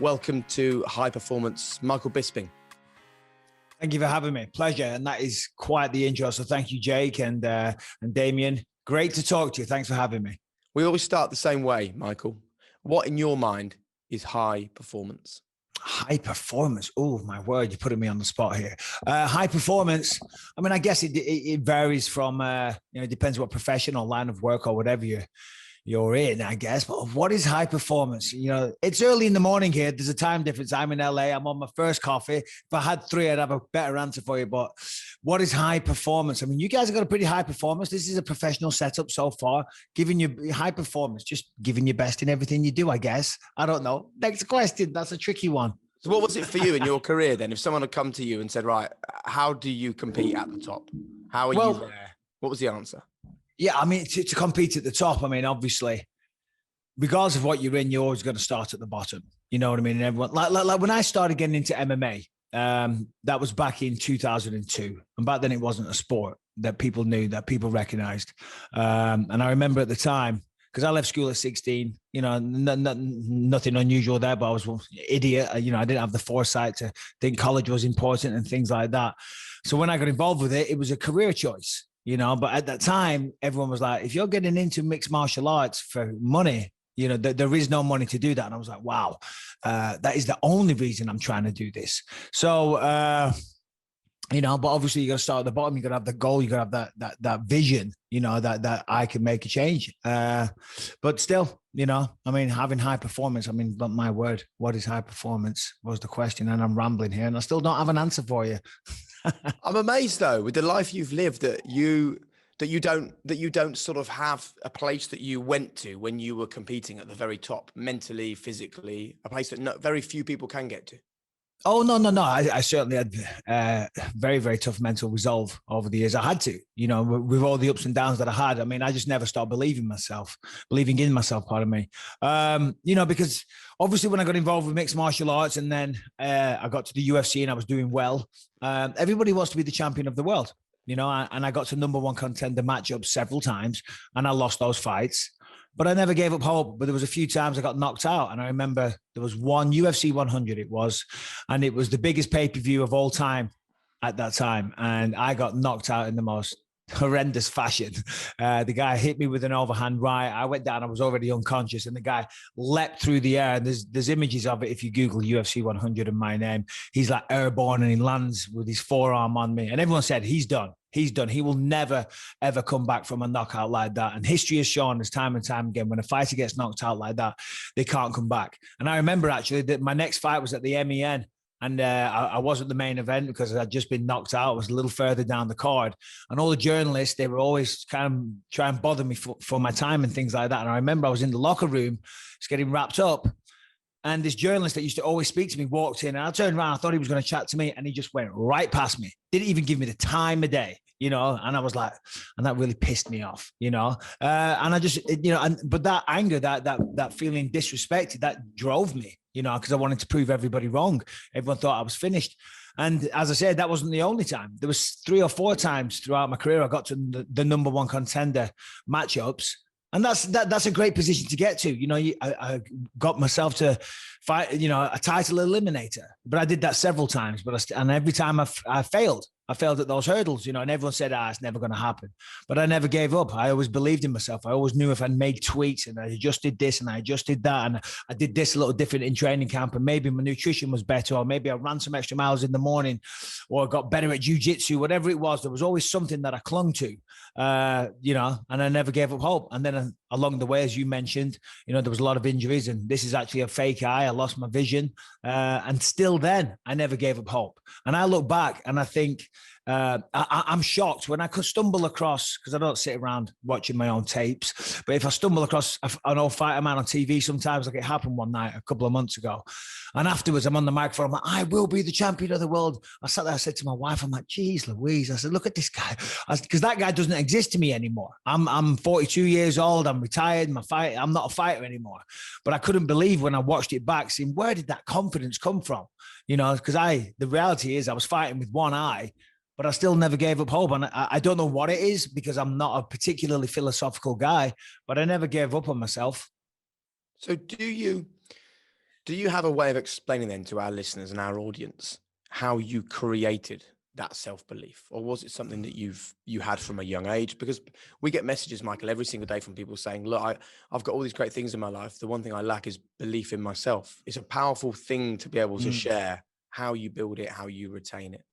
welcome to High Performance, Michael Bisping. Thank you for having me. Pleasure. And that is quite the intro. So thank you, Jake and Damian. Great to talk to you. Thanks for having me. We always start the same way, Michael. What in your mind is high performance? High performance. Oh, my word. You're putting me on the spot here. High performance. I mean, I guess it varies from, it depends what profession or line of work or whatever you're in, I guess. But what is high performance? It's early in the morning here. There's a time difference. I'm in LA. I'm on my first coffee. If I had three, I'd have a better answer for you. But what is high performance? I mean, you guys have got a pretty high performance. This is a professional setup so far, giving you high performance, just giving your best in everything you do, I guess. I don't know. Next question. That's a tricky one. So what was it for you in your career then? If someone had come to you and said, right, how do you compete at the top? How are you there? What was the answer? Yeah, I mean, to compete at the top, I mean, obviously, regardless of what you're in, you're always going to start at the bottom. You know what I mean? And everyone, like when I started getting into MMA, that was back in 2002. And back then it wasn't a sport that people knew, that people recognized. And I remember at the time, because I left school at 16, nothing unusual there, but I was an idiot. I didn't have the foresight to think college was important and things like that. So when I got involved with it, it was a career choice. But at that time, everyone was like, if you're getting into mixed martial arts for money, there is no money to do that. And I was like, wow, that is the only reason I'm trying to do this. So, but obviously you got to start at the bottom. You got to have the goal. You got to have that vision, that I can make a change. But still, I mean, having high performance, but my word, what is high performance was the question. And I'm rambling here and I still don't have an answer for you. I'm amazed though, with the life you've lived, that you don't sort of have a place that you went to when you were competing at the very top, mentally, physically, a place that very few people can get to. Oh, no. I certainly had very, very tough mental resolve over the years. I had to, with all the ups and downs that I had. I mean, I just never stopped believing in myself, pardon me. Because obviously when I got involved with mixed martial arts and then I got to the UFC and I was doing well, everybody wants to be the champion of the world, and I got to number one contender matchups several times and I lost those fights. But I never gave up hope. But there was a few times I got knocked out. And I remember there was one UFC 100 and it was the biggest pay-per-view of all time at that time. And I got knocked out in the most horrendous fashion. The guy hit me with an overhand right. I went down. I was already unconscious. And the guy leapt through the air. And there's images of it. If you Google UFC 100 and my name, he's like airborne and he lands with his forearm on me. And everyone said, he's done. He's done. He will never, ever come back from a knockout like that. And history has shown us time and time again, when a fighter gets knocked out like that, they can't come back. And I remember actually that my next fight was at the MEN. And I wasn't the main event because I'd just been knocked out. I was a little further down the card. And all the journalists, they were always kind of trying to bother me for my time and things like that. And I remember I was in the locker room, just getting wrapped up. And this journalist that used to always speak to me walked in and I turned around. I thought he was going to chat to me and he just went right past me. Didn't even give me the time of day, and I was like, and that really pissed me off, and I just, but that anger, that feeling disrespected, that drove me, because I wanted to prove everybody wrong. Everyone thought I was finished. And as I said, that wasn't the only time. There was 3 or 4 times throughout my career I got to the number one contender matchups. And that's a great position to get to. I got myself to fight, a title eliminator, but I did that several times. And every time I failed. I failed at those hurdles, and everyone said, it's never going to happen. But I never gave up. I always believed in myself. I always knew if I made tweaks and I adjusted this and I adjusted that and I did this a little different in training camp and maybe my nutrition was better or maybe I ran some extra miles in the morning or I got better at jiu-jitsu, whatever it was, there was always something that I clung to, and I never gave up hope. And then along the way, as you mentioned, there was a lot of injuries and this is actually a fake eye. I lost my vision. And still then I never gave up hope. And I look back and I think, I'm shocked when I could stumble across, because I don't sit around watching my own tapes, but if I stumble across an old fighter man on TV, sometimes like it happened one night a couple of months ago. And afterwards I'm on the microphone, I'm like, I will be the champion of the world. I sat there, I said to my wife, I'm like, geez, Louise. I said, look at this guy. Because that guy doesn't exist to me anymore. I'm 42 years old. I'm retired. I'm not a fighter anymore. But I couldn't believe when I watched it back, seeing where did that confidence come from? Because the reality is I was fighting with one eye, but I still never gave up hope. And I don't know what it is because I'm not a particularly philosophical guy, but I never gave up on myself. So do you Do you have a way of explaining then to our listeners and our audience how you created that self-belief, or was it something that you had from a young age? Because we get messages, Michael, every single day from people saying, look, I've got all these great things in my life. The one thing I lack is belief in myself. It's a powerful thing to be able to share how you build it, how you retain it.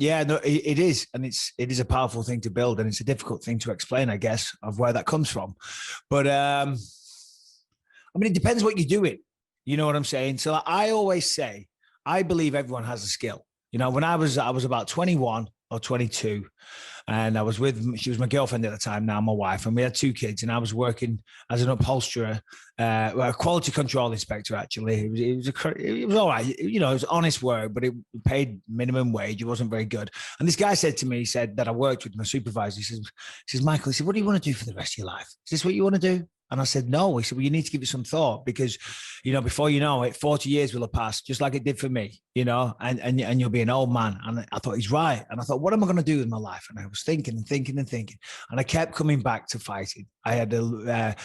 Yeah, no, it is. And it is a powerful thing to build, and it's a difficult thing to explain, I guess, of where that comes from. But I mean, it depends what you're doing. You know what I'm saying? So I always say, I believe everyone has a skill. You know, when I was about 21 or 22, and she was my girlfriend at the time, now my wife, and we had 2 kids, and I was working as an upholsterer, a quality control inspector, actually. It was all right. You know, it was honest work, but it paid minimum wage. It wasn't very good. And this guy said to me, he said that I worked with my supervisor. He says, Michael, he said, what do you want to do for the rest of your life? Is this what you want to do? And I said, no. He said, well, you need to give it some thought, because, you know, before you know it, 40 years will have passed, just like it did for me, you know, and you'll be an old man. And I thought, he's right. And I thought, what am I going to do with my life? And I was thinking and thinking and thinking. And I kept coming back to fighting. I had did a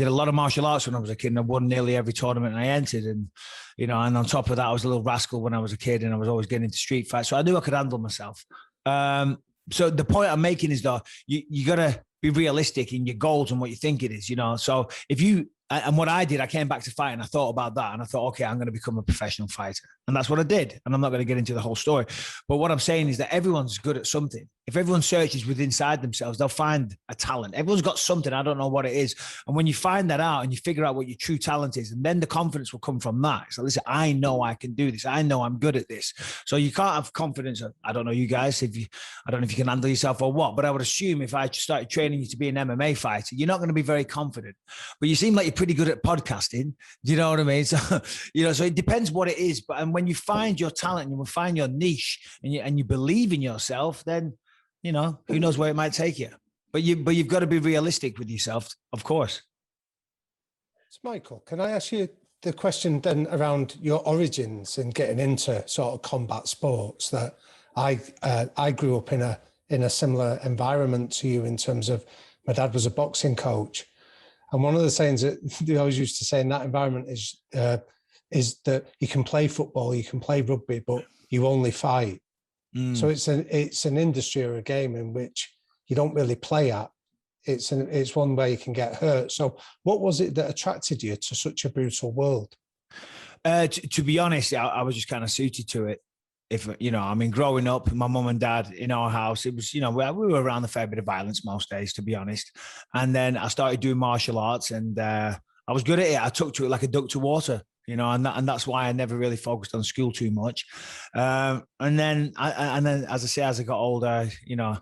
lot of martial arts when I was a kid, and I won nearly every tournament I entered. And, you know, and on top of that, I was a little rascal when I was a kid, and I was always getting into street fights. So I knew I could handle myself. So the point I'm making is that you got to be realistic in your goals and what you think it is, you know. So and what I did, I came back to fight, and I thought about that, and I thought, okay, I'm going to become a professional fighter. And that's what I did. And I'm not going to get into the whole story. But what I'm saying is that everyone's good at something. If everyone searches within inside themselves, they'll find a talent. Everyone's got something. I don't know what it is. And when you find that out and you figure out what your true talent is, and then the confidence will come from that. So listen, I know I can do this. I know I'm good at this. So you can't have confidence. I don't know you guys, I don't know if you can handle yourself or what, but I would assume if I started training you to be an MMA fighter, you're not going to be very confident. But you seem like you're pretty good at podcasting. Do you know what I mean? So, you know, so it depends what it is. But and when you find your talent and you find your niche, and you believe in yourself, then, you know, who knows where it might take you. But you've got to be realistic with yourself, of course. So Michael, can I ask you the question then around your origins in getting into sort of combat sports? That I grew up in a similar environment to you, in terms of my dad was a boxing coach. And one of the sayings that they always used to say in that environment is that you can play football, you can play rugby, but you only fight. So it's an industry or a game in which you don't really play at. It's one where you can get hurt. So what was it that attracted you to such a brutal world? To be honest, I was just kind of suited to it. If, you know, I mean, growing up, my mum and dad in our house, it was, you know, we were around a fair bit of violence most days, to be honest. And then I started doing martial arts, and I was good at it. I took to it like a duck to water, you know, and that's why I never really focused on school too much. And then, as I say, as I got older, you know,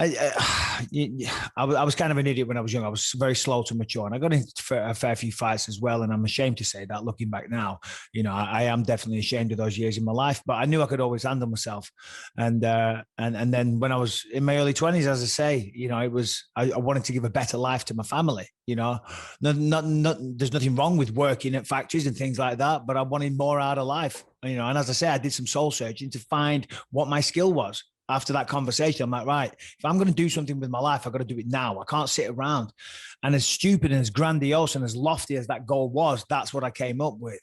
I was kind of an idiot when I was young. I was very slow to mature, and I got into a fair few fights as well. And I'm ashamed to say that, looking back now, you know, I am definitely ashamed of those years in my life. But I knew I could always handle myself. And then when I was in my early 20s, as I say, you know, I wanted to give a better life to my family. You know, there's nothing wrong with working at factories and things like that, but I wanted more out of life. You know, and as I say, I did some soul searching to find what my skill was. After that conversation, I'm like, right, if I'm going to do something with my life, I've got to do it now. I can't sit around. And as stupid and as grandiose and as lofty as that goal was, that's what I came up with.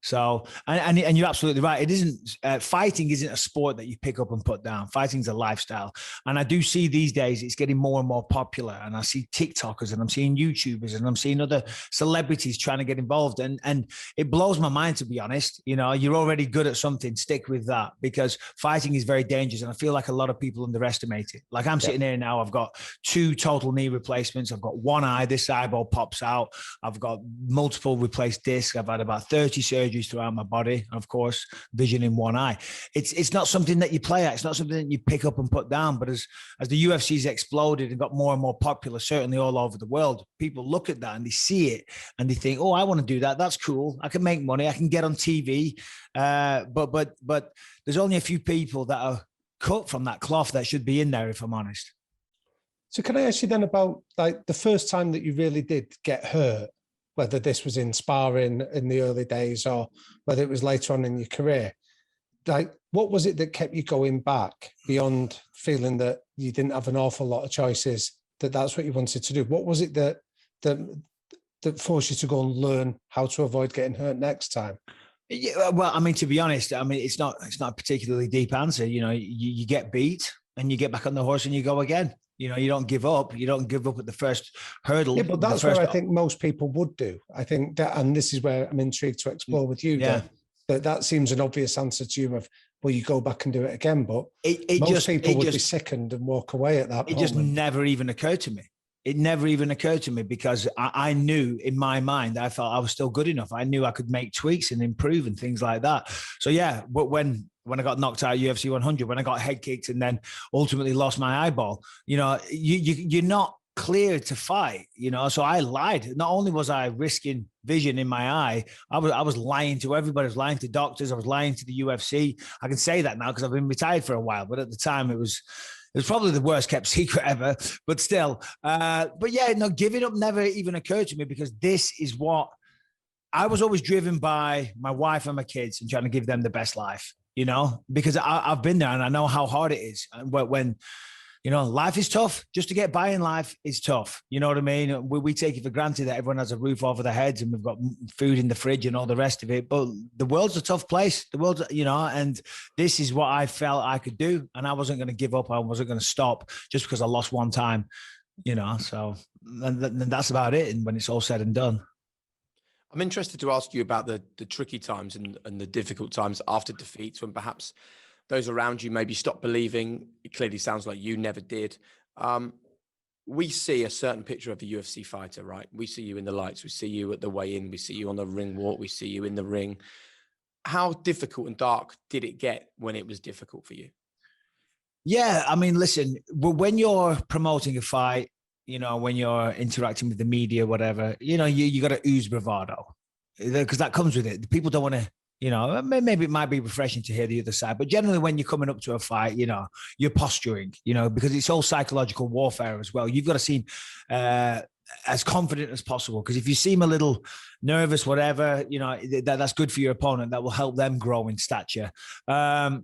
So, and you're absolutely right. It isn't, fighting isn't a sport that you pick up and put down. Fighting's a lifestyle. And I do see these days it's getting more and more popular. And I see TikTokers, and I'm seeing YouTubers, and I'm seeing other celebrities trying to get involved. And it blows my mind, to be honest. You know, you're already good at something, stick with that, because fighting is very dangerous. And I feel like a lot of people underestimate it. Like I'm sitting here now, I've got 2 total knee replacements. I've got one eye, this eyeball pops out. I've got multiple replaced discs. I've had about 30 surgeries throughout my body, and of course, vision in one eye. It's not something that you play at. It's not something that you pick up and put down. But as the UFC's exploded and got more and more popular, certainly all over the world, people look at that and they see it and they think, oh, I want to do that. That's cool. I can make money. I can get on TV. But there's only a few people that are cut from that cloth that should be in there, if I'm honest. So can I ask you then about, like, the first time that you really did get hurt, whether this was in sparring in the early days or whether it was later on in your career? Like, what was it that kept you going back beyond feeling that you didn't have an awful lot of choices, that's what you wanted to do? What was it that that force you to go and learn how to avoid getting hurt next time? Yeah, well, I mean, to be honest, I mean, it's not a particularly deep answer. You know, you get beat and you get back on the horse and you go again. You know, you don't give up. You don't give up at the first hurdle. Yeah, but that's where I think most people would do. I think that, and this is where I'm intrigued to explore with you, that seems an obvious answer to you of, well, you go back and do it again. But most people would be sickened and walk away at that point. It just never even occurred to me. It never even occurred to me because I knew in my mind, I felt I was still good enough. I knew I could make tweaks and improve and things like that. So yeah, but when I got knocked out of UFC 100, when I got head kicked and then ultimately lost my eyeball, you know, you're not clear to fight, you know. So I lied. Not only was I risking vision in my eye, I was lying to everybody. I was lying to doctors. I was lying to the UFC. I can say that now because I've been retired for a while, but at the time it was probably the worst kept secret ever, but still. But yeah, no, giving up never even occurred to me because this is what I was always driven by my wife and my kids and trying to give them the best life, you know, because I've been there and I know how hard it is. When you know, life is tough. Just to get by in life is tough. You know what I mean? We take it for granted that everyone has a roof over their heads and we've got food in the fridge and all the rest of it. But the world's a tough place. The world's, you know, and this is what I felt I could do. And I wasn't going to give up. I wasn't going to stop just because I lost one time, you know. So and that's about it. And when it's all said and done. I'm interested to ask you about the tricky times and the difficult times after defeats when perhaps those around you maybe stop believing. It clearly sounds like you never did. We see a certain picture of a UFC fighter, right? We see you in the lights. We see you at the weigh-in. We see you on the ring walk. We see you in the ring. How difficult and dark did it get when it was difficult for you? Yeah, I mean, listen, when you're promoting a fight, you know, when you're interacting with the media, whatever, you know, you got to ooze bravado because that comes with it. People don't want to, you know, maybe it might be refreshing to hear the other side, but generally when you're coming up to a fight, you know, you're posturing, you know, because it's all psychological warfare as well. You've got to seem as confident as possible because if you seem a little nervous, whatever, you know, that's good for your opponent. That will help them grow in stature. And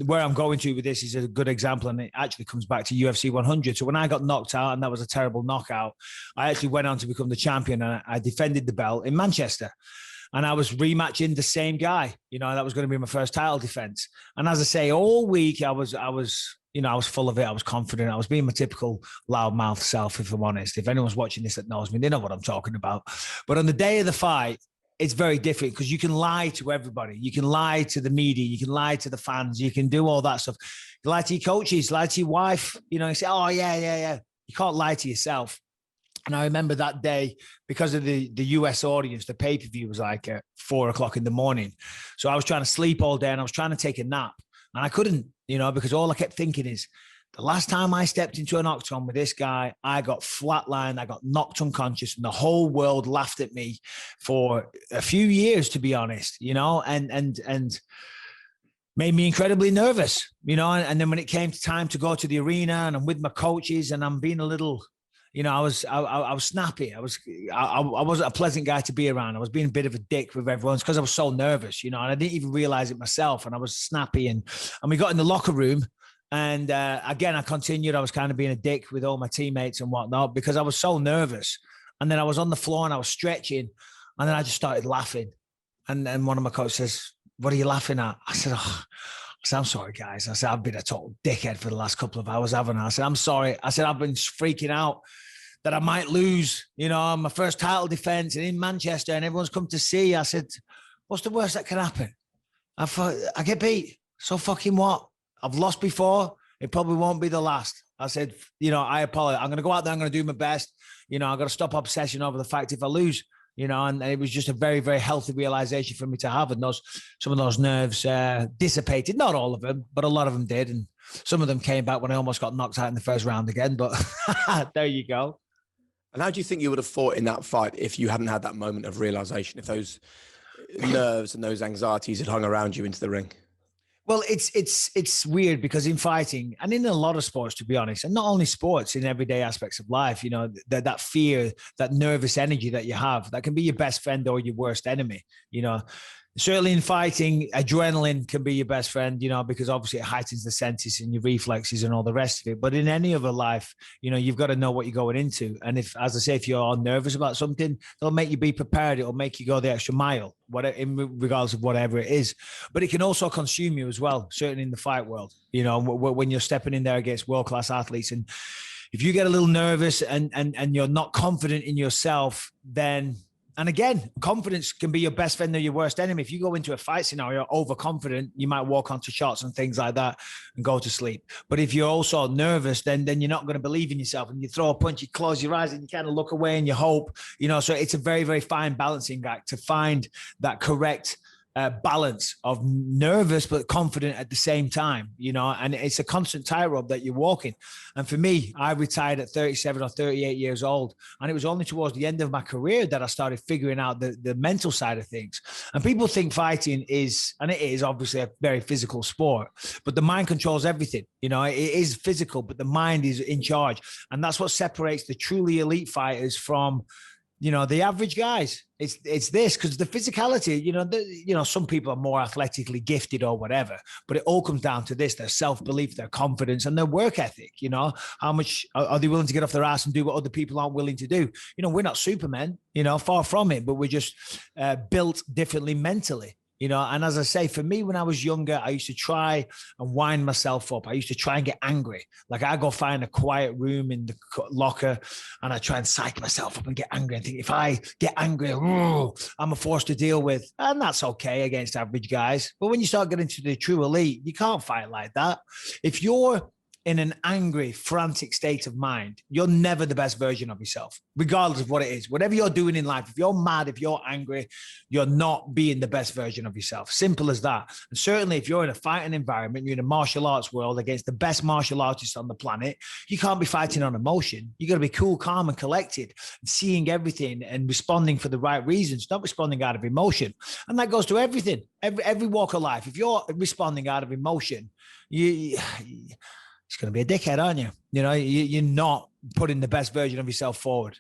where I'm going to with this is a good example, and it actually comes back to UFC 100. So when I got knocked out, and that was a terrible knockout, I actually went on to become the champion, and I defended the belt in Manchester. And I was rematching the same guy, you know, that was going to be my first title defense. And as I say, all week I was, you know, I was full of it. I was confident. I was being my typical loudmouth self, if I'm honest. If anyone's watching this that knows me, they know what I'm talking about. But on the day of the fight, it's very different because you can lie to everybody. You can lie to the media. You can lie to the fans. You can do all that stuff. You lie to your coaches, lie to your wife, you know, you say, oh, yeah. You can't lie to yourself. And I remember that day, because of the US audience, the pay-per-view was like at 4:00 in the morning. So I was trying to sleep all day and I was trying to take a nap. And I couldn't, you know, because all I kept thinking is, the last time I stepped into an octagon with this guy, I got flatlined, I got knocked unconscious, and the whole world laughed at me for a few years, to be honest, you know, and made me incredibly nervous, you know. And then when it came to time to go to the arena and I'm with my coaches and I'm being a little, you know, I was snappy. I wasn't a pleasant guy to be around. I was being a bit of a dick with everyone because I was so nervous, you know, and I didn't even realize it myself. And I was snappy, and we got in the locker room, and again I continued. I was kind of being a dick with all my teammates and whatnot because I was so nervous. And then I was on the floor and I was stretching, and then I just started laughing. And then one of my coaches says, "What are you laughing at?" I said, I'm sorry, guys. I said, I've been a total dickhead for the last couple of hours, haven't I? I said, I'm sorry. I said, I've been freaking out that I might lose, you know, my first title defense and in Manchester, and everyone's come to see. I said, what's the worst that can happen? I get beat. So fucking what? I've lost before. It probably won't be the last. I said, you know, I apologize. I'm going to go out there. I'm going to do my best. You know, I've got to stop obsessing over the fact if I lose, you know, and it was just a very, very healthy realization for me to have. And some of those nerves dissipated. Not all of them, but a lot of them did. And some of them came back when I almost got knocked out in the first round again. But there you go. And how do you think you would have fought in that fight if you hadn't had that moment of realization, if those nerves and those anxieties had hung around you into the ring? Well, it's weird because in fighting and in a lot of sports, to be honest, and not only sports, in everyday aspects of life, you know, that fear, that nervous energy that you have, that can be your best friend or your worst enemy. You know, Certainly in fighting, adrenaline can be your best friend, because obviously it heightens the senses and your reflexes and all the rest of it. But in any other life, you've got to know what you're going into. And if, as I say, if you're nervous about something, it'll make you be prepared. It'll make you go the extra mile, regardless of whatever it is. But it can also consume you as well, certainly in the fight world, when you're stepping in there against world-class athletes. And if you get a little nervous and you're not confident in yourself, then... And again, confidence can be your best friend or your worst enemy. If you go into a fight scenario overconfident, you might walk onto shots and things like that and go to sleep. But if you're also nervous, then you're not going to believe in yourself. And you throw a punch, you close your eyes and you kind of look away and you hope, So it's a very, very fine balancing act to find that correct balance of nervous but confident at the same time, and it's a constant tightrope that you're walking. And for me, I retired at 37 or 38 years old, and it was only towards the end of my career that I started figuring out the mental side of things. And people think fighting is, and it is obviously a very physical sport, but the mind controls everything. It is physical, but the mind is in charge, and that's what separates the truly elite fighters from the average guys. It's this, because the physicality, some people are more athletically gifted or whatever, but it all comes down to this: their self-belief, their confidence, and their work ethic. How much are they willing to get off their ass and do what other people aren't willing to do? We're not supermen, far from it, but we're just built differently mentally. And as I say, for me, when I was younger, I used to try and wind myself up. I used to try and get angry. Like I go find a quiet room in the locker and I try and psych myself up and get angry and think, if I get angry, I'm a force to deal with. And that's okay against average guys. But when you start getting to the true elite, you can't fight like that. If you're in an angry, frantic state of mind, you're never the best version of yourself, regardless of what it is. Whatever you're doing in life, if you're mad, if you're angry, you're not being the best version of yourself. Simple as that. And certainly if you're in a fighting environment, you're in a martial arts world against the best martial artists on the planet, you can't be fighting on emotion. You got to be cool, calm, and collected, and seeing everything and responding for the right reasons, not responding out of emotion. And that goes to everything, every walk of life. If you're responding out of emotion, it's going to be a dickhead, aren't you? You're not putting the best version of yourself forward.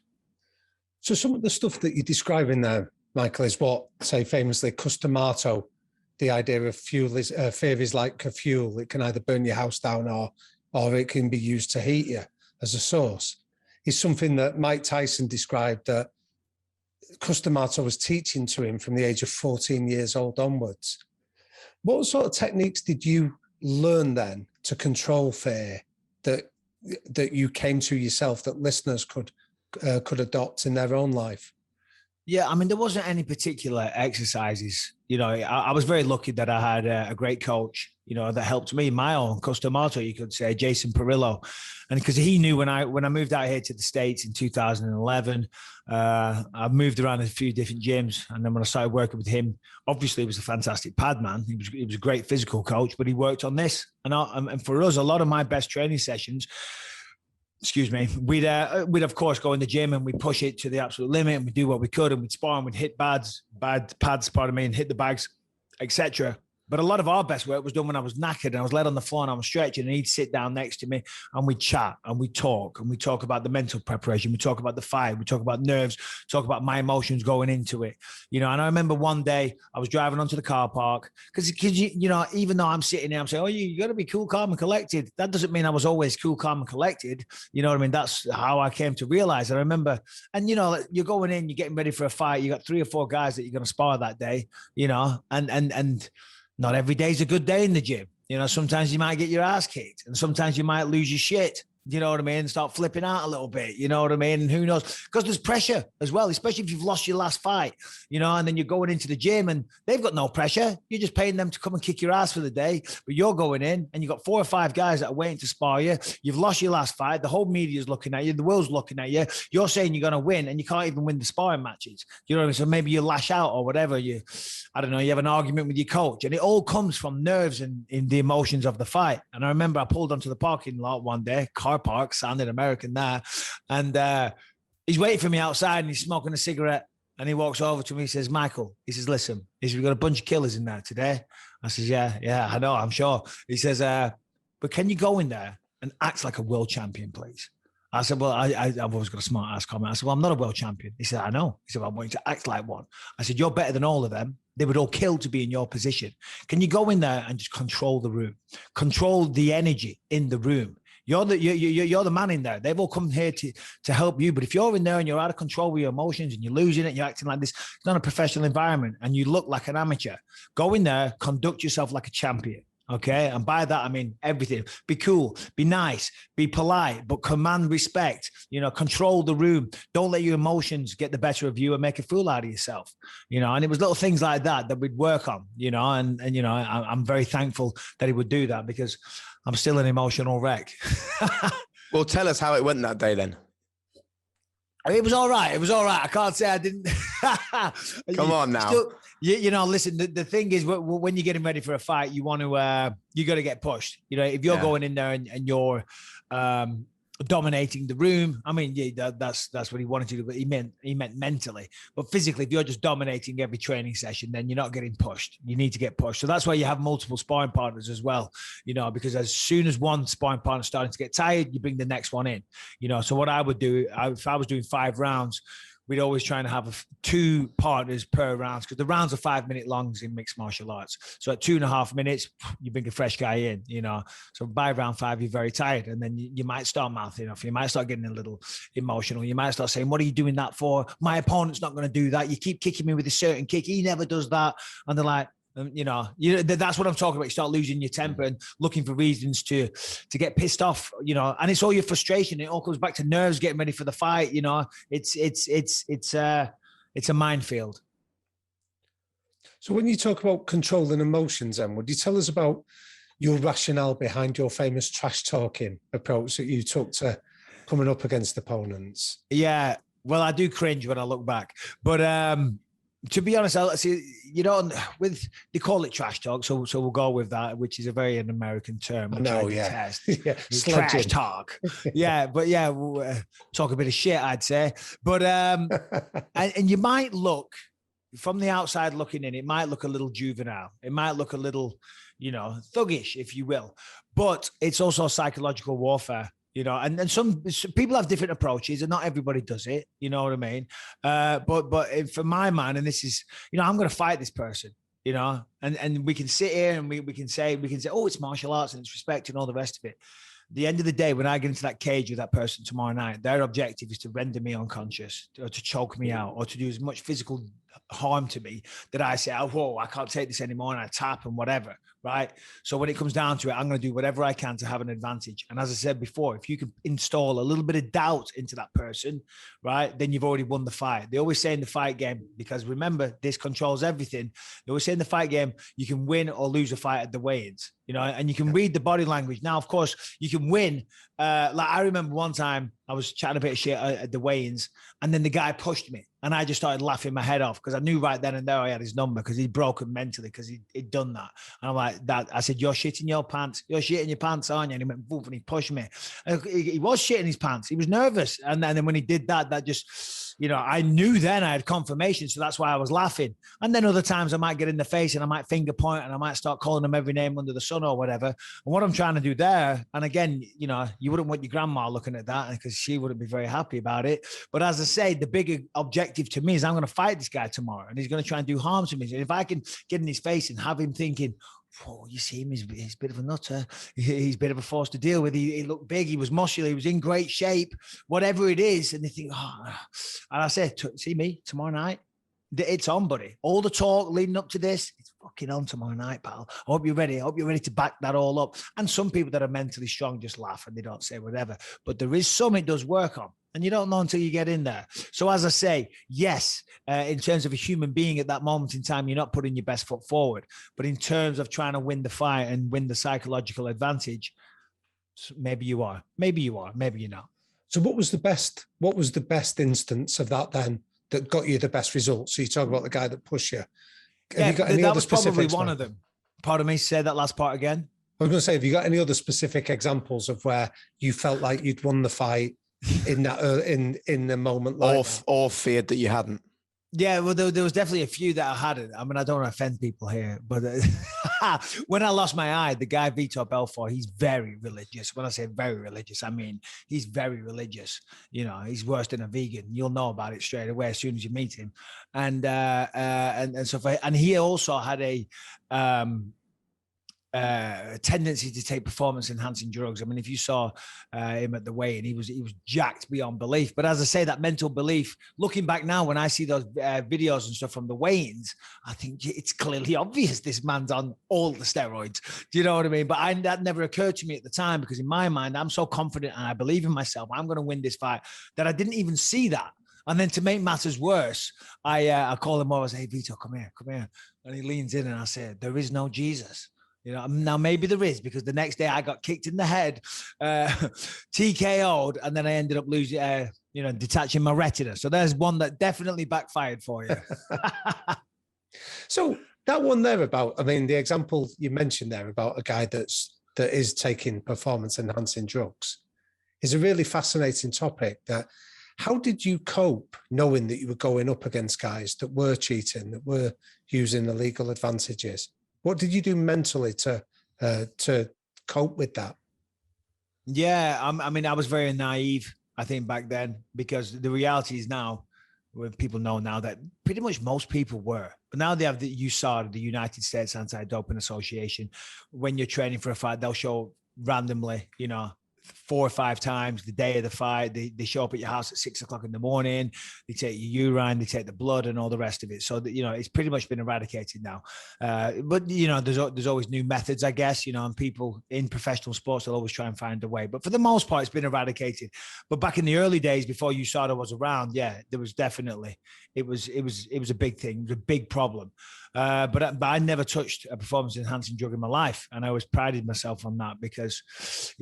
So some of the stuff that you're describing there, Michael, is what, say, famously customato, the idea of fuel is fear is like a fuel. It can either burn your house down or it can be used to heat you as a source. It's something that Mike Tyson described that customato was teaching to him from the age of 14 years old onwards. What sort of techniques did you learn then to control fear that you came to yourself that listeners could adopt in their own life? Yeah, I mean, there wasn't any particular exercises. I was very lucky that I had a great coach, that helped me, my own customato, you could say, Jason Perillo. And because he knew when I moved out here to the States in 2011, I moved around a few different gyms. And then when I started working with him, obviously he was a fantastic pad man. He was a great physical coach, but he worked on this. And for us, a lot of my best training sessions, we'd of course go in the gym and we push it to the absolute limit and we do what we could and we'd spar and we'd hit bad pads, and hit the bags, etc. But a lot of our best work was done when I was knackered and I was laid on the floor and I was stretching and he'd sit down next to me and we'd chat and we'd talk about the mental preparation. We talk about the fight. We talk about nerves, talk about my emotions going into it. And I remember one day I was driving onto the car park because even though I'm sitting there, I'm saying, you got to be cool, calm and collected. That doesn't mean I was always cool, calm and collected. You know what I mean? That's how I came to realize. I remember, and you're going in, you're getting ready for a fight. You got 3 or 4 guys that you're going to spar that day, and not every day's a good day in the gym. Sometimes you might get your ass kicked and sometimes you might lose your shit. You know what I mean? Start flipping out a little bit. You know what I mean? And who knows? Because there's pressure as well, especially if you've lost your last fight, and then you're going into the gym and they've got no pressure. You're just paying them to come and kick your ass for the day. But you're going in and you've got 4 or 5 guys that are waiting to spar you. You've lost your last fight. The whole media's looking at you. The world's looking at you. You're saying you're going to win and you can't even win the sparring matches. You know what I mean? So maybe you lash out or whatever. You have an argument with your coach. And it all comes from nerves and in the emotions of the fight. And I remember I pulled onto the parking lot one day, car park, sounded American there. And he's waiting for me outside and he's smoking a cigarette. And he walks over to me, he says, Michael, he says, listen, we've got a bunch of killers in there today. I says, yeah, I know, I'm sure. He says, but can you go in there and act like a world champion, please? I said, well, I've always got a smart ass comment. I said, well, I'm not a world champion. He said, I know. He said, well, I want you to act like one. I said, you're better than all of them. They would all kill to be in your position. Can you go in there and just control the room, control the energy in the room? You're the man in there. They've all come here to help you. But if you're in there and you're out of control with your emotions and you're losing it, and you're acting like this, it's not a professional environment, and you look like an amateur. Go in there, conduct yourself like a champion. Okay. And by that, I mean everything. Be cool, be nice, be polite, but command respect, control the room. Don't let your emotions get the better of you and make a fool out of yourself, and it was little things like that we'd work on, and I'm very thankful that he would do that, because I'm still an emotional wreck. Well, tell us how it went that day then. It was all right. I can't say I didn't. Come on now. Listen, the thing is, when you're getting ready for a fight, you want to, you got to get pushed. If you're going in there and you're dominating the room, I mean, yeah, that's what he wanted to do, but he meant mentally. But physically, if you're just dominating every training session, then you're not getting pushed. You need to get pushed. So that's why you have multiple sparring partners as well, because as soon as one sparring partner is starting to get tired, you bring the next one in, So what I would do, if I was doing 5 rounds, we'd always try and have 2 partners per round, because the rounds are 5-minute longs in mixed martial arts. So at 2.5 minutes, you bring a fresh guy in, So by round 5, you're very tired. And then you might start mouthing off. You might start getting a little emotional. You might start saying, what are you doing that for? My opponent's not going to do that. You keep kicking me with a certain kick. He never does that. And they're like, that's what I'm talking about. You start losing your temper and looking for reasons to get pissed off, and it's all your frustration. It all comes back to nerves, getting ready for the fight. It's a minefield. So when you talk about controlling emotions, then would you tell us about your rationale behind your famous trash talking approach that you took to coming up against opponents? Yeah, well, I do cringe when I look back, but to be honest, I'll see, they call it trash talk, so we'll go with that, which is a very an American term. No, yeah. Trash talk. Yeah, but yeah, we'll, talk a bit of shit, I'd say. But and you might look from the outside looking in, it might look a little juvenile. It might look a little, thuggish, if you will. But it's also psychological warfare. And some people have different approaches, and not everybody does it. You know what I mean? But for my mind, and this is, I'm going to fight this person. And we can sit here and we can say, oh, it's martial arts and it's respect and all the rest of it. At the end of the day, when I get into that cage with that person tomorrow night, their objective is to render me unconscious, or to choke me out, or to do as much physical harm to me that I say, oh, whoa, I can't take this anymore, and I tap and whatever, right? So when it comes down to it, I'm going to do whatever I can to have an advantage. And as I said before, if you can install a little bit of doubt into that person, right, then you've already won the fight. They always say in the fight game, because remember, this controls everything. They always say in the fight game, you can win or lose a fight at the weigh-ins, and you can read the body language. Now, of course, you can win. Like I remember one time I was chatting a bit of shit at the weigh-ins, and then the guy pushed me, and I just started laughing my head off, because I knew right then and there I had his number, because he'd broken mentally, because he'd done that. And I'm like, that. I said, you're shitting your pants. You're shitting your pants, aren't you? And he went, boof, and he pushed me. And he was shitting his pants. He was nervous. And then when he did that, that just, I knew then I had confirmation. So that's why I was laughing. And then other times I might get in the face and I might finger point and I might start calling him every name under the sun or whatever. And what I'm trying to do there, and again, you wouldn't want your grandma looking at that, because she wouldn't be very happy about it. But as I say, the bigger objective to me is I'm going to fight this guy tomorrow, and he's going to try and do harm to me. And if I can get in his face and have him thinking, oh, you see him, he's a bit of a nutter. He's a bit of a force to deal with. He looked big. He was muscular. He was in great shape, whatever it is. And they think, oh, and I said, see me tomorrow night. It's on, buddy. All the talk leading up to this, it's fucking on tomorrow night, pal. I hope you're ready. I hope you're ready to back that all up. And some people that are mentally strong just laugh and they don't say whatever. But there is some it does work on. And you don't know until you get in there. So as I say, yes, in terms of a human being at that moment in time, you're not putting your best foot forward. But in terms of trying to win the fight and win the psychological advantage, maybe you are. Maybe you are. Maybe you're not. So what was the best instance of that then that got you the best results? So you talk about the guy that pushed you. Yeah, that was probably one of them. Pardon me, say that last part again. I was going to say, have you got any other specific examples of where you felt like you'd won the fight in that in the moment, like or feared that you hadn't? Yeah, well, there was definitely a few that I hadn't. I mean, I don't want to offend people here, but When I lost my eye, the guy Vitor Belfort, he's very religious. When I say very religious, I mean he's very religious. You know, he's worse than a vegan. You'll know about it straight away as soon as you meet him. And he also had a tendency to take performance enhancing drugs. I mean, if you saw him at the weigh-in, he was jacked beyond belief. But as I say, that mental belief, looking back now, when I see those videos and stuff from the weigh-ins, I think it's clearly obvious this man's on all the steroids. Do you know what I mean? But that never occurred to me at the time, because in my mind, I'm so confident and I believe in myself, I'm going to win this fight, that I didn't even see that. And then to make matters worse, I call him over and say, hey, Vito, come here. And he leans in and I say, there is no Jesus. You know, now maybe there is, because the next day I got kicked in the head, TKO'd, and then I ended up losing, detaching my retina. So there's one that definitely backfired for you. So that one there about, I mean, the example you mentioned there about a guy that is taking performance enhancing drugs is a really fascinating topic. That how did you cope knowing that you were going up against guys that were cheating, that were using illegal advantages? What did you do mentally to cope with that? Yeah, I mean, I was very naive, I think, back then, because the reality is now, when people know now, that pretty much most people were. But now they have the USADA, the United States Anti-Doping Association. When you're training for a fight, they'll show randomly, 4 or 5 times the day of the fight. They show up at your house at 6 o'clock in the morning. They take your urine, they take the blood and all the rest of it. So that, it's pretty much been eradicated now. But there's always new methods, I guess, and people in professional sports will always try and find a way. But for the most part, it's been eradicated. But back in the early days, before USADA was around, yeah, there was definitely, it was a big thing. It was a big problem. But I never touched a performance enhancing drug in my life. And I always prided myself on that, because,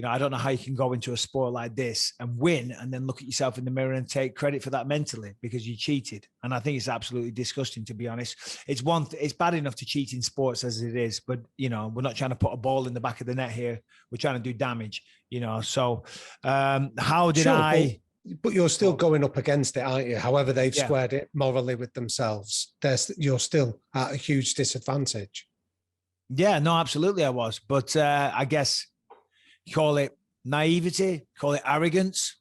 I don't know how you can go into a sport like this and win and then look at yourself in the mirror and take credit for that mentally because you cheated. And I think it's absolutely disgusting, to be honest. It's bad enough to cheat in sports as it is, but, we're not trying to put a ball in the back of the net here. We're trying to do damage, So how did I... But you're still going up against it, aren't you? However they've squared it morally with themselves, you're still at a huge disadvantage. Yeah, no, absolutely I was. But I guess call it naivety, call it arrogance.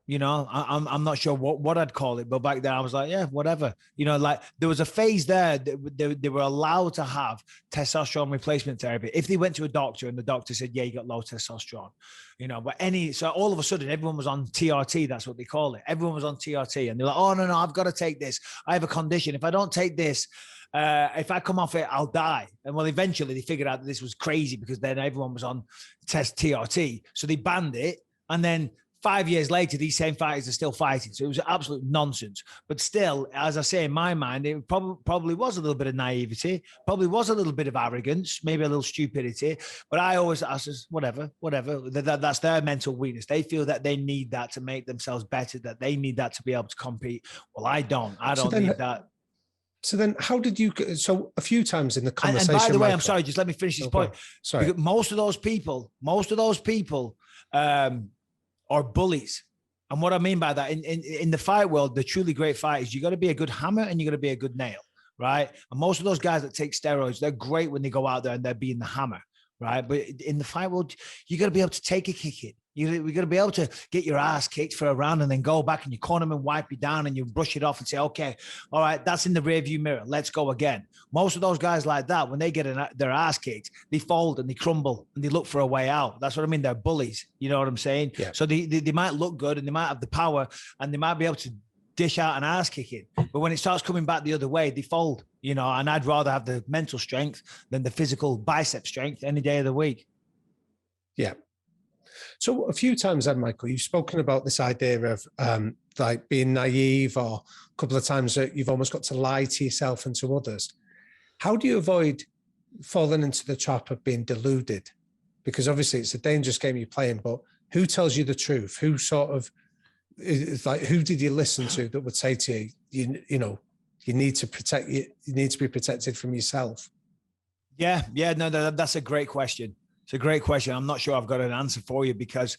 I'm not sure what I'd call it, but back then I was like, yeah, whatever. Like there was a phase there that they were allowed to have testosterone replacement therapy if they went to a doctor and the doctor said, yeah, you got low testosterone. So all of a sudden everyone was on TRT. That's what they call it. Everyone was on TRT, and they're like, oh no, I've got to take this. I have a condition. If I don't take this, if I come off it, I'll die. And well, eventually they figured out that this was crazy, because then everyone was on TRT. So they banned it. And then 5 years later, these same fighters are still fighting. So it was absolute nonsense. But still, as I say, in my mind, it probably was a little bit of naivety, probably was a little bit of arrogance, maybe a little stupidity. But I says, whatever. That's their mental weakness. They feel that they need that to make themselves better, that they need that to be able to compete. Well, I don't. I don't need that. So then how did you, so a few times in the conversation. And by the way, Michael, I'm sorry, just let me finish this point. Sorry. Because most of those people are bullies. And what I mean by that, in the fight world, the truly great fighters, you got to be a good hammer and you got to be a good nail, right? And most of those guys that take steroids, they're great when they go out there and they're being the hammer, right? But in the fight world, you got to be able to take a kick in. We got to be able to get your ass kicked for a round and then go back and you corner them and wipe you down and you brush it off and say, okay, all right, that's in the rearview mirror. Let's go again. Most of those guys like that, when they get their ass kicked, they fold and they crumble and they look for a way out. That's what I mean. They're bullies. You know what I'm saying? Yeah. So they might look good and they might have the power and they might be able to dish out an ass kicking. But when it starts coming back the other way, they fold, and I'd rather have the mental strength than the physical bicep strength any day of the week. Yeah. So a few times then, Michael, you've spoken about this idea of like being naive, or a couple of times that you've almost got to lie to yourself and to others. How do you avoid falling into the trap of being deluded? Because obviously it's a dangerous game you're playing, but who tells you the truth? Who did you listen to that would say to you, you need to protect you need to be protected from yourself? No, that's a great question. It's a great question. I'm not sure I've got an answer for you, because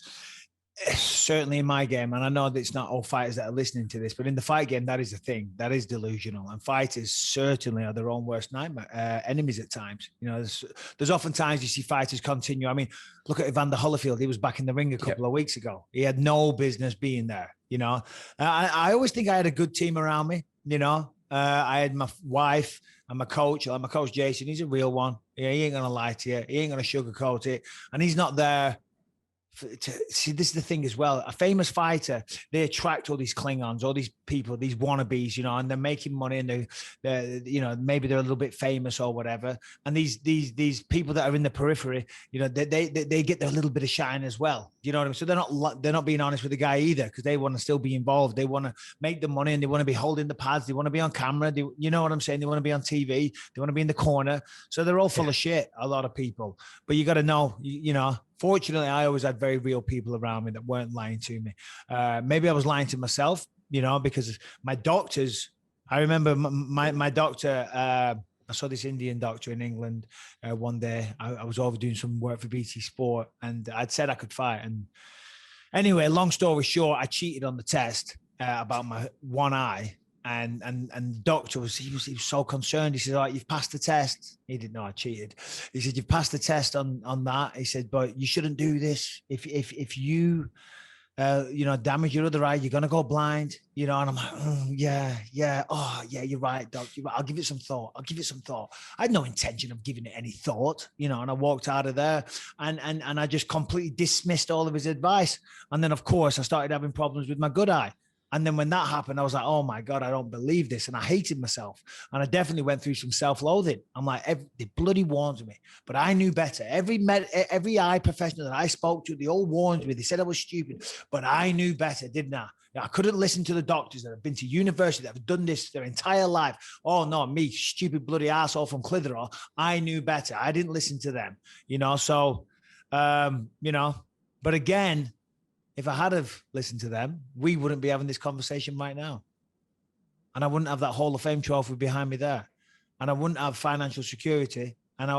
Certainly in my game, and I know that it's not all fighters that are listening to this, but in the fight game, that is the thing. That is delusional, and fighters certainly are their own worst nightmare enemies at times. You know, there's often times you see fighters continue. I mean, look at Evander Holyfield. He was back in the ring a couple of weeks ago. He had no business being there. You know, I always think I had a good team around me. You know, I had my wife and my coach. Like my coach Jason, he's a real one. Yeah, he ain't gonna lie to you. He ain't gonna sugarcoat it, and he's not there. See, this is the thing as well. A famous fighter, they attract all these Klingons, all these people, these wannabes, you know, and they're making money, and they're you know, maybe they're a little bit famous or whatever. And these people that are in the periphery, you know, they get their little bit of shine as well. You know what I mean? So they're not being honest with the guy either, because they want to still be involved. They want to make the money, and they want to be holding the pads. They want to be on camera. You know what I'm saying? They want to be on TV. They want to be in the corner. So they're all full of shit, a lot of people. But you got to know, you know. Fortunately, I always had very real people around me that weren't lying to me. Maybe I was lying to myself, you know, because my doctors, I remember my doctor, I saw this Indian doctor in England one day. I was over doing some work for BT Sport, and I'd said I could fight. And anyway, long story short, I cheated on the test about my one eye. And the doctor was so concerned. He said, "Oh, you've passed the test." He didn't know I cheated. He said, "You've passed the test on that." He said, "But you shouldn't do this. If you you know, damage your other eye, you're gonna go blind." You know, and I'm like, yeah. Oh, yeah, you're right, doc. I'll give it some thought. I had no intention of giving it any thought, you know. And I walked out of there, and I just completely dismissed all of his advice. And then, of course, I started having problems with my good eye. And then when that happened, I was like, oh my God, I don't believe this. And I hated myself. And I definitely went through some self-loathing. I'm like, they bloody warned me, but I knew better. Every eye professional that I spoke to, they all warned me. They said I was stupid, but I knew better, didn't I? I couldn't listen to the doctors that have been to university, that have done this their entire life. Oh no, me, stupid bloody asshole from Clitheroe. I knew better. I didn't listen to them, you know? So, you know, but again, if I had have listened to them, we wouldn't be having this conversation right now. And I wouldn't have that Hall of Fame trophy behind me there. And I wouldn't have financial security. And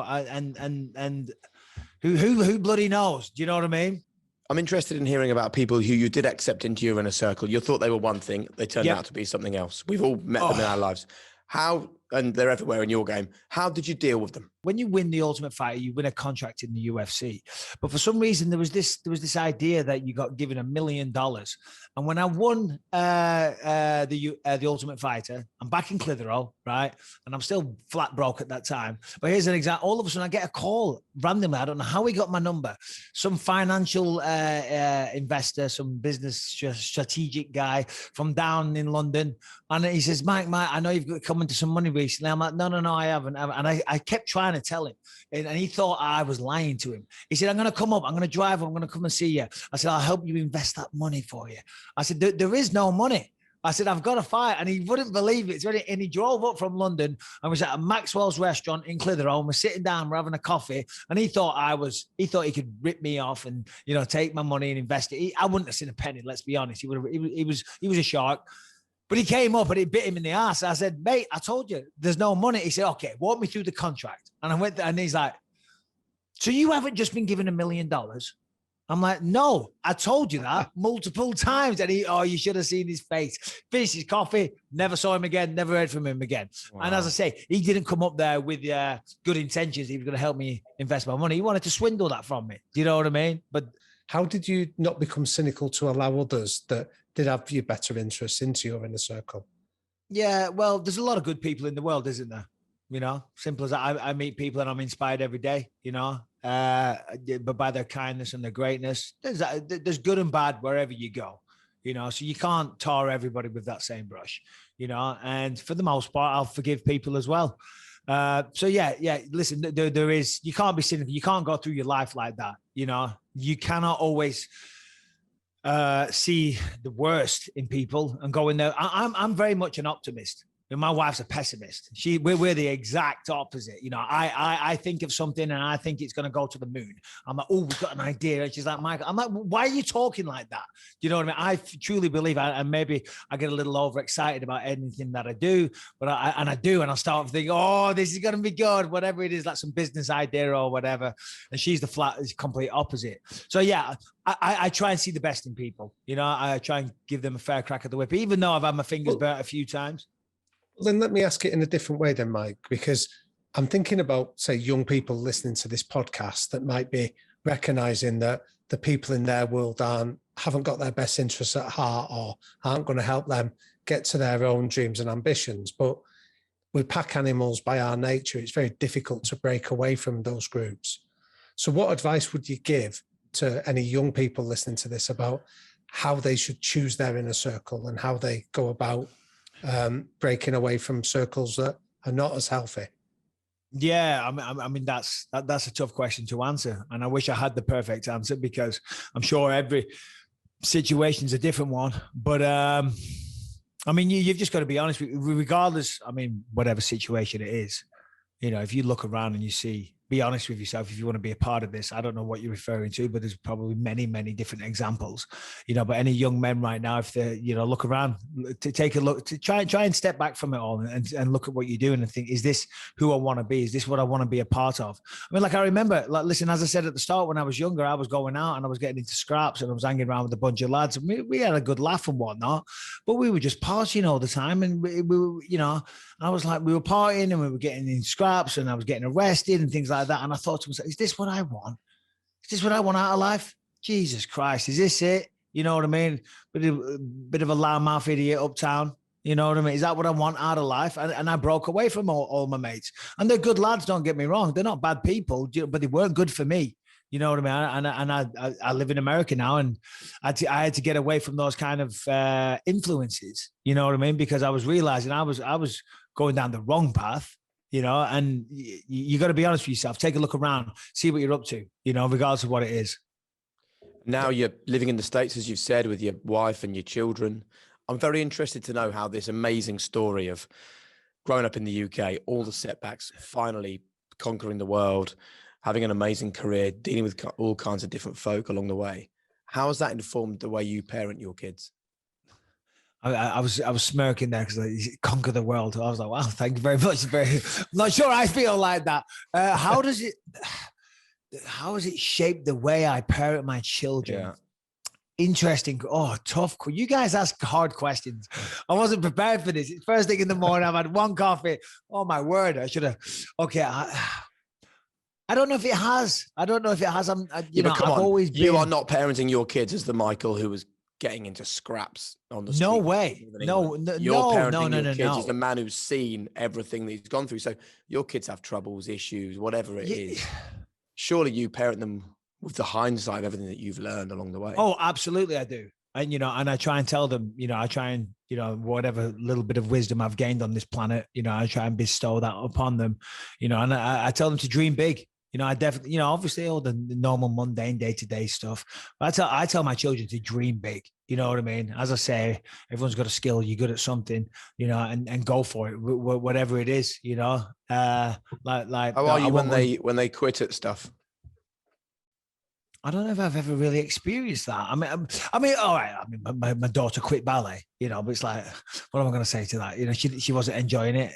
who bloody knows? Do you know what I mean? I'm interested in hearing about people who you did accept into your inner circle. You thought they were one thing, they turned out to be something else. We've all met them in our lives. How, and they're everywhere in your game, how did you deal with them? When you win the Ultimate Fighter, you win a contract in the UFC. But for some reason, there was this idea that you got given $1 million. And when I won the Ultimate Fighter, I'm back in Clitheroe, right? And I'm still flat broke at that time. But here's an example. All of a sudden, I get a call randomly. I don't know how he got my number. Some financial investor, some business strategic guy from down in London. And he says, Mike, I know you've come into some money recently. I'm like, no, I haven't. And I kept trying to tell him. And he thought I was lying to him. He said, I'm going to come up. I'm going to drive. I'm going to come and see you. I said, I'll help you invest that money for you. I said, there is no money. I said, I've got to fight. And he wouldn't believe it. And he drove up from London and was at a Maxwell's restaurant in Clitheroe. And we're sitting down, we're having a coffee. And he thought he could rip me off and, you know, take my money and invest it. I wouldn't have seen a penny, let's be honest. He was a shark. But he came up and it bit him in the ass. I said, mate, I told you there's no money. He said, okay, walk me through the contract. And I went there and he's like, so you haven't just been given $1 million? I'm like, no, I told you that multiple times. And you should have seen his face. Finished his coffee, never saw him again, never heard from him again. Wow. And as I say, he didn't come up there with good intentions. He was going to help me invest my money. He wanted to swindle that from me. Do you know what I mean? But how did you not become cynical to allow others that did have your better interests into your inner circle? Yeah, well, there's a lot of good people in the world, isn't there? You know, simple as that. I meet people and I'm inspired every day, you know, but by their kindness and their greatness, there's good and bad wherever you go, you know, so you can't tar everybody with that same brush, you know, and for the most part, I'll forgive people as well. So yeah, listen, there is, you can't be cynical. You can't go through your life like that. You know, you cannot always see the worst in people and go in there. I'm very much an optimist. My wife's a pessimist. We're the exact opposite. You know, I think of something and I think it's going to go to the moon. I'm like, oh, we've got an idea. And she's like, Michael, I'm like, why are you talking like that? Do you know what I mean? I truly believe, and maybe I get a little overexcited about anything that I do, but I do, and I start thinking, oh, this is going to be good, whatever it is, like some business idea or whatever. And she's the complete opposite. So yeah, I try and see the best in people. You know, I try and give them a fair crack at the whip, even though I've had my fingers burnt a few times. Then let me ask it in a different way then, Mike, because I'm thinking about, say, young people listening to this podcast that might be recognizing that the people in their world haven't got their best interests at heart or aren't going to help them get to their own dreams and ambitions. But we're pack animals by our nature. It's very difficult to break away from those groups. So what advice would you give to any young people listening to this about how they should choose their inner circle and how they go about breaking away from circles that are not as healthy? Yeah, I mean that's a tough question to answer, and I wish I had the perfect answer, because I'm sure every situation's a different one. But I mean, you've just got to be honest, regardless. I mean, whatever situation it is, you know, if you look around and you see, be honest with yourself if you want to be a part of this. I don't know what you're referring to, but there's probably many, many different examples, you know, but any young men right now, if they, you know, look around, to take a look, to try and step back from it all and look at what you're doing and think, is this who I want to be? Is this what I want to be a part of? I mean, like, I remember, like, listen, as I said at the start, when I was younger, I was going out and I was getting into scraps and I was hanging around with a bunch of lads, and we had a good laugh and whatnot, but we were just partying all the time. And we were, you know, I was like, we were partying and we were getting in scraps and I was getting arrested and things like that. And I thought to myself, is this what I want? Is this what I want out of life? Jesus Christ, is this it? You know what I mean? Bit of a loudmouth idiot uptown. You know what I mean? Is that what I want out of life? And I broke away from all my mates. And they're good lads, don't get me wrong. They're not bad people, but they weren't good for me. You know what I mean? And I live in America now, and I had to get away from those kind of influences. You know what I mean? Because I was realizing I was going down the wrong path. You know, and you got to be honest with yourself. Take a look around, see what you're up to, you know, regardless of what it is. Now you're living in the States, as you've said, with your wife and your children. I'm very interested to know how this amazing story of growing up in the UK, all the setbacks, finally conquering the world, having an amazing career, dealing with all kinds of different folk along the way. How has that informed the way you parent your kids? I was smirking there because like, conquer the world. I was like, wow, thank you very much. I'm not sure I feel like that. How has it shaped the way I parent my children? Yeah. Interesting. Oh, tough. You guys ask hard questions. I wasn't prepared for this. It's first thing in the morning. I've had one coffee. Oh my word. I should have. Okay. I don't know if it has. I've always been. You are not parenting your kids as the Michael who was getting into scraps on the street. No way. No. You're parenting your kids as the man who's seen everything that he's gone through. So your kids have troubles, issues, whatever it is. Surely you parent them with the hindsight of everything that you've learned along the way. Oh, absolutely, I do. And, you know, and I try and tell them, you know, whatever little bit of wisdom I've gained on this planet, you know, I try and bestow that upon them, you know, and I tell them to dream big. You know, I definitely, you know, obviously all the normal mundane day-to-day stuff. But I tell my children to dream big. You know what I mean? As I say, everyone's got a skill. You're good at something, you know, and go for it, whatever it is. You know, like. How are you when they quit at stuff? I don't know if I've ever really experienced that. I mean, all right. I mean, my daughter quit ballet, you know, but it's like, what am I going to say to that? You know, she wasn't enjoying it.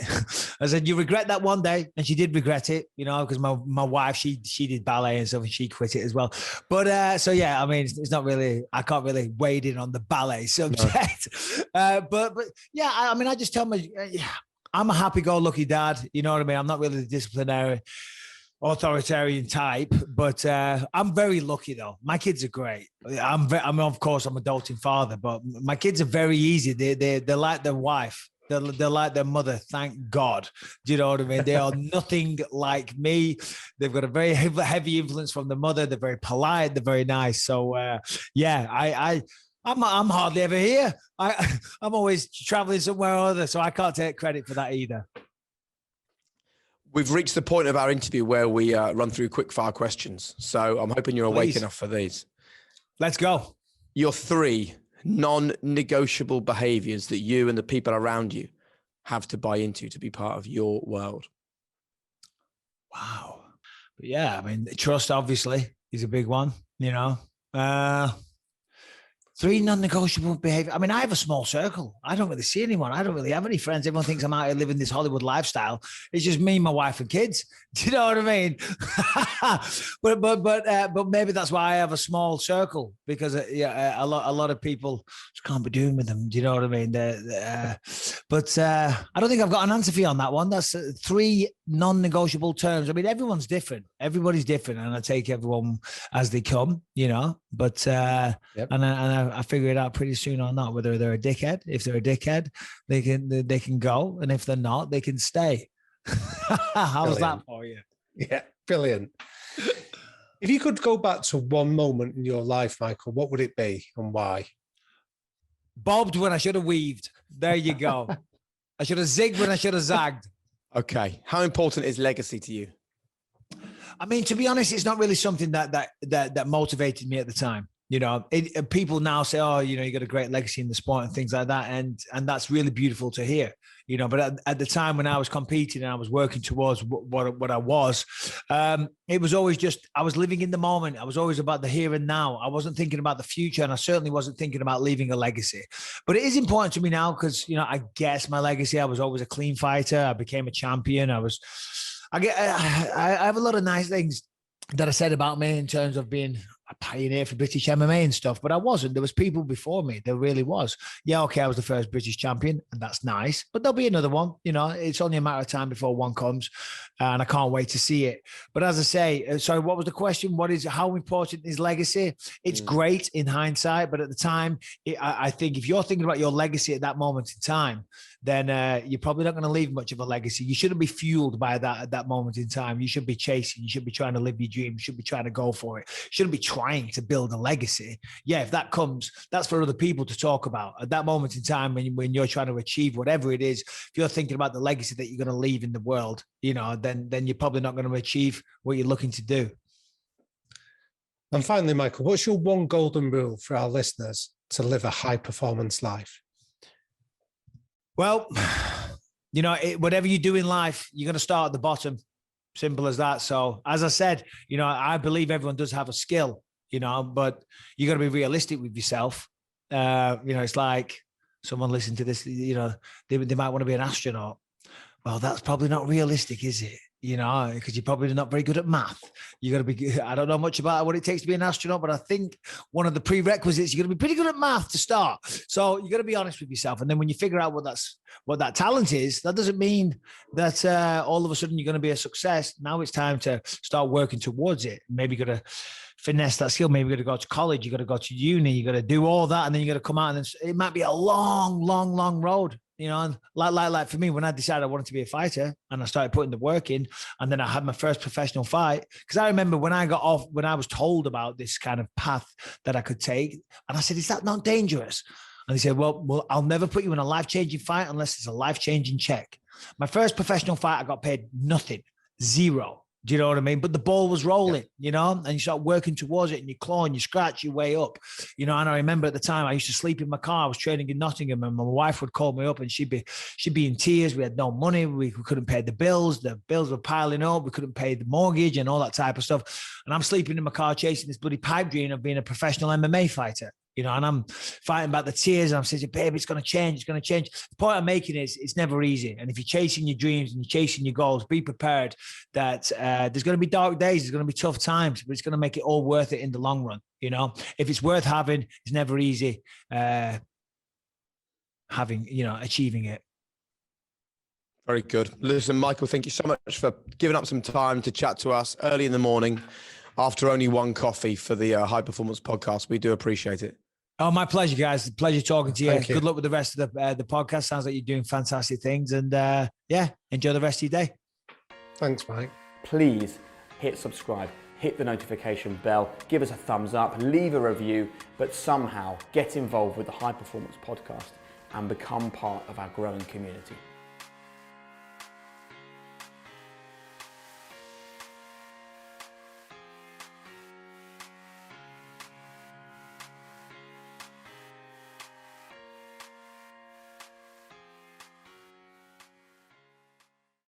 I said, you regret that one day. And she did regret it, you know, because my wife, she did ballet and stuff and she quit it as well. But so, yeah, I mean, it's not really, I can't really wade in on the ballet subject. No. But yeah, I mean, I just tell I'm a happy-go-lucky dad. You know what I mean? I'm not really the disciplinary authoritarian type, but I'm very lucky though. My kids are great. Of course I'm a doting father, but my kids are very easy. They're like their wife. They're like their mother. Thank God. Do you know what I mean? They are nothing like me. They've got a very heavy influence from the mother. They're very polite. They're very nice. So yeah, I'm hardly ever here. I'm always traveling somewhere or other, so I can't take credit for that either. We've reached the point of our interview where we run through quickfire questions. So I'm hoping you're awake enough for these. Let's go. Your 3 non-negotiable behaviors that you and the people around you have to buy into to be part of your world? Wow. But yeah, I mean, trust obviously is a big one, you know. 3 non-negotiable behavior. I mean, I have a small circle. I don't really see anyone. I don't really have any friends. Everyone thinks I'm out here living this Hollywood lifestyle. It's just me, my wife, and kids. Do you know what I mean? but maybe that's why I have a small circle, because a lot of people just can't be doing with them. Do you know what I mean? But I don't think I've got an answer for you on that one. That's 3 non-negotiable terms. I mean, everyone's different. Everybody's different, and I take everyone as they come. You know, but and I figure it out pretty soon on that, whether they're a dickhead. If they're a dickhead, they can go, and if they're not, they can stay. How's that for you? Yeah, brilliant. If you could go back to one moment in your life, Michael, what would it be and why? Bobbed when I should have weaved. There you go. I should have zigged when I should have zagged. Okay. How important is legacy to you? I mean, to be honest, it's not really something that motivated me at the time. You know, people now say, "Oh, you know, you got a great legacy in the sport and things like that," and that's really beautiful to hear. You know, but at the time when I was competing and I was working towards what I was, it was always just, I was living in the moment. I was always about the here and now. I wasn't thinking about the future, and I certainly wasn't thinking about leaving a legacy. But it is important to me now because, you know, I guess my legacy, I was always a clean fighter. I became a champion. I have a lot of nice things that I said about me in terms of being a pioneer for British MMA and stuff, but I wasn't. There was people before me. There really was. Yeah, okay, I was the first British champion, and that's nice, but there'll be another one. You know, it's only a matter of time before one comes, and I can't wait to see it. But as I say, sorry, what was the question? How important is legacy? It's great in hindsight, but at the time, I think if you're thinking about your legacy at that moment in time, then you're probably not going to leave much of a legacy. You shouldn't be fueled by that at that moment in time. You should be chasing. You should be trying to live your dream. You should be trying to go for it. You shouldn't be trying to build a legacy. Yeah, if that comes, that's for other people to talk about. At that moment in time, when you're trying to achieve whatever it is, if you're thinking about the legacy that you're going to leave in the world, you know, then you're probably not going to achieve what you're looking to do. And finally, Michael, what's your one golden rule for our listeners to live a high performance life? Well, you know, whatever you do in life, you're going to start at the bottom. Simple as that. So, as I said, you know, I believe everyone does have a skill, you know, but you got to be realistic with yourself. You know, it's like someone listening to this, you know, they might want to be an astronaut. Well, that's probably not realistic, is it? You know, because you're probably not very good at math. You got to be, I don't know much about what it takes to be an astronaut, but I think one of the prerequisites, you're going to be pretty good at math to start. So you got to be honest with yourself. And then when you figure out what that talent is, that doesn't mean that all of a sudden you're going to be a success. Now it's time to start working towards it. Maybe you got to finesse that skill. Maybe you got to go to college. You got to go to uni. You got to do all that. And then you got to come out, and it might be a long, long, long road. You know, like for me, when I decided I wanted to be a fighter and I started putting the work in, and then I had my first professional fight, because I remember when I was told about this kind of path that I could take, and I said, is that not dangerous? And they said, well, I'll never put you in a life-changing fight unless it's a life-changing check. My first professional fight, I got paid nothing, zero. Do you know what I mean? But the ball was rolling, you know, and you start working towards it, and you claw and you scratch your way up, you know. And I remember at the time I used to sleep in my car. I was training in Nottingham, and my wife would call me up, and she'd be in tears. We had no money. We couldn't pay the bills. The bills were piling up. We couldn't pay the mortgage and all that type of stuff. And I'm sleeping in my car chasing this bloody pipe dream of being a professional MMA fighter. You know, and I'm fighting back the tears, and I'm saying, babe, it's going to change. It's going to change. The point I'm making is it's never easy. And if you're chasing your dreams and you're chasing your goals, be prepared that there's going to be dark days. There's going to be tough times, but it's going to make it all worth it in the long run. You know, if it's worth having, it's never easy achieving it. Very good. Listen, Michael, thank you so much for giving up some time to chat to us early in the morning after only one coffee for the High Performance Podcast. We do appreciate it. Oh, my pleasure, guys. Pleasure talking to you. Thank you. Good luck with the rest of the podcast. Sounds like you're doing fantastic things. And enjoy the rest of your day. Thanks, Mike. Please hit subscribe, hit the notification bell, give us a thumbs up, leave a review, but somehow get involved with the High Performance Podcast and become part of our growing community.